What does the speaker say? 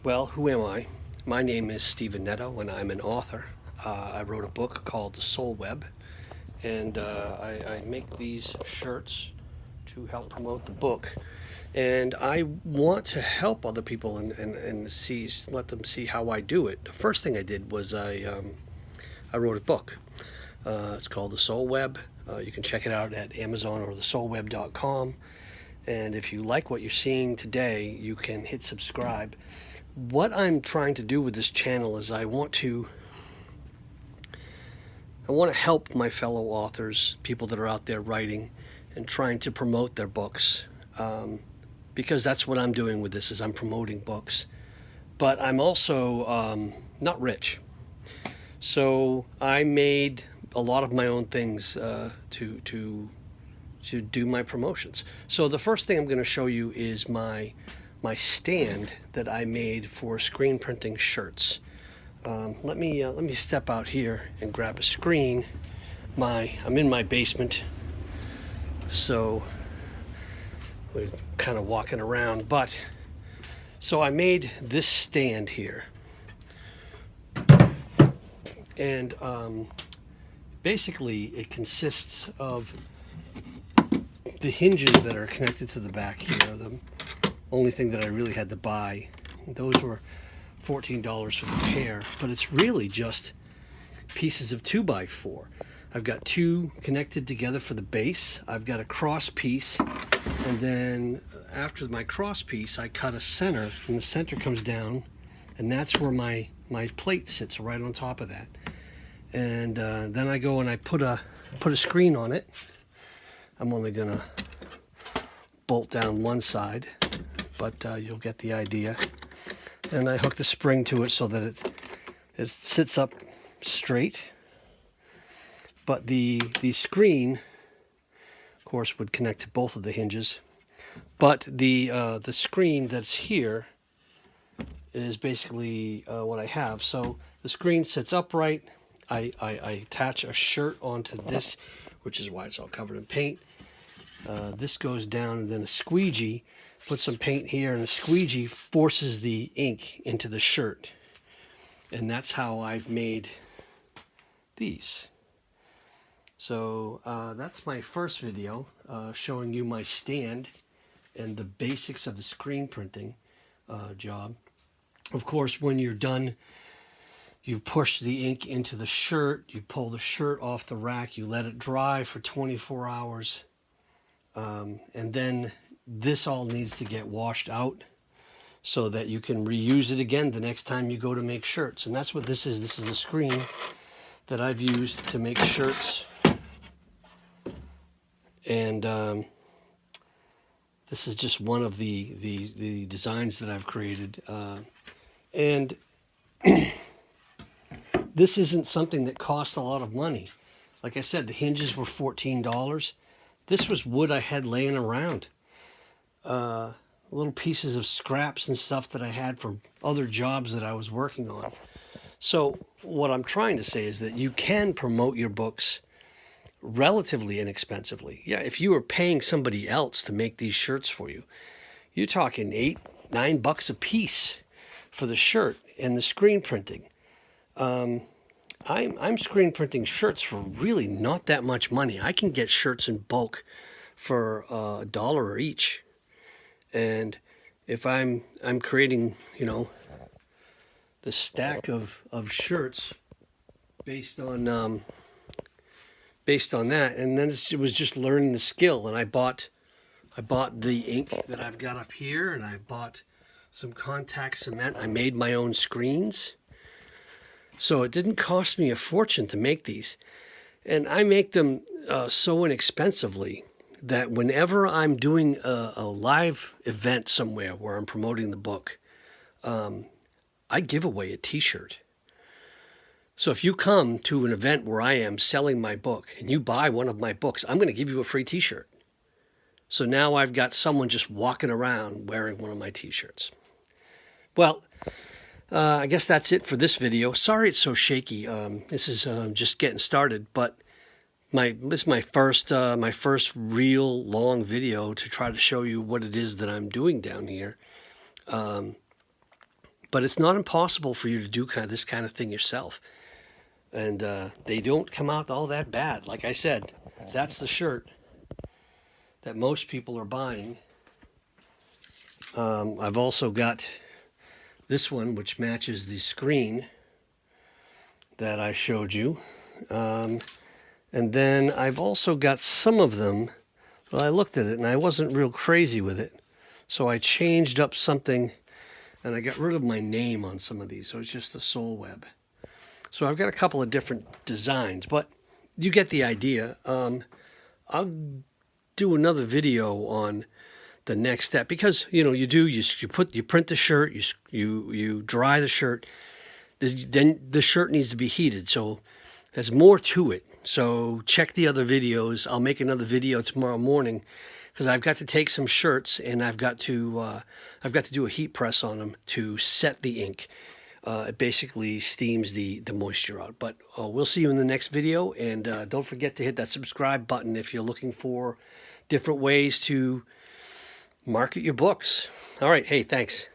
Well, who am I? My name is Stephen Netto, and I'm an author. I wrote a book called The Soul Web, and I make these shirts to help promote the book. And I want to help other people and let them see how I do it. The first thing I did was I wrote a book. It's called The Soul Web. You can check it out at Amazon or thesoulweb.com. And if you like what you're seeing today, you can hit subscribe. What I'm trying to do with this channel is I want to help my fellow authors, people that are out there writing and trying to promote their books, because that's what I'm doing with this, is I'm promoting books. But I'm also not rich, so I made a lot of my own things to do my promotions. So the first thing I'm going to show you is my stand that I made for screen printing shirts. Let me step out here and grab a screen. I'm in my basement, so we're kind of walking around. But so I made this stand here, and basically it consists of the hinges that are connected to the back here. The only thing that I really had to buy, those were $14 for the pair, but it's really just pieces of 2x4. I've got two connected together for the base. I've got a cross piece, and then after my cross piece I cut a center, and the center comes down, and that's where my plate sits, right on top of that. And then I go and I put a screen on it. I'm only gonna bolt down one side, but you'll get the idea. And I hook the spring to it so that it sits up straight. But the screen, of course, would connect to both of the hinges. But the screen that's here is basically what I have. So the screen sits upright. I attach a shirt onto this, which is why it's all covered in paint. This goes down, and then a squeegee. Put some paint here, and the squeegee forces the ink into the shirt. And that's how I've made these. So that's my first video, showing you my stand and the basics of the screen printing job. Of course, when you're done, you push the ink into the shirt, you pull the shirt off the rack, you let it dry for 24 hours, and then this all needs to get washed out so that you can reuse it again the next time you go to make shirts. And that's what this is. This is a screen that I've used to make shirts. And this is just one of the designs that I've created. And this isn't something that cost a lot of money. Like I said, the hinges were $14. This was wood I had laying around. Little pieces of scraps and stuff that I had from other jobs that I was working on. So what I'm trying to say is that you can promote your books relatively inexpensively. Yeah, if you were paying somebody else to make these shirts for you, you're talking $8-9 a piece for the shirt and the screen printing. I'm screen printing shirts for really not that much money. I can get shirts in bulk for $1 each. And if I'm creating, the stack of shirts based on that, and then it was just learning the skill. And I bought the ink that I've got up here, and I bought some contact cement. I made my own screens, so it didn't cost me a fortune to make these. And I make them so inexpensively that whenever I'm doing a live event somewhere where I'm promoting the book, I give away a t-shirt. So if you come to an event where I am selling my book and you buy one of my books, I'm going to give you a free t-shirt. So now I've got someone just walking around wearing one of my t-shirts. Well, I guess that's it for this video. Sorry it's so shaky. This is just getting started, but this is my first real long video to try to show you what it is that I'm doing down here. But it's not impossible for you to do this kind of thing yourself. And they don't come out all that bad. Like I said, that's the shirt that most people are buying. I've also got this one, which matches the screen that I showed you. And then I've also got some of them. Well, I looked at it and I wasn't real crazy with it. So I changed up something and I got rid of my name on some of these. So it's just the sole web. So I've got a couple of different designs, but you get the idea. I'll do another video on the next step, because you print the shirt, you dry the shirt, then the shirt needs to be heated. So there's more to it. So check the other videos. I'll make another video tomorrow morning, because I've got to take some shirts and I've got to do a heat press on them to set the ink. It basically steams the moisture out. But we'll see you in the next video, and don't forget to hit that subscribe button if you're looking for different ways to market your books. All right, hey, thanks.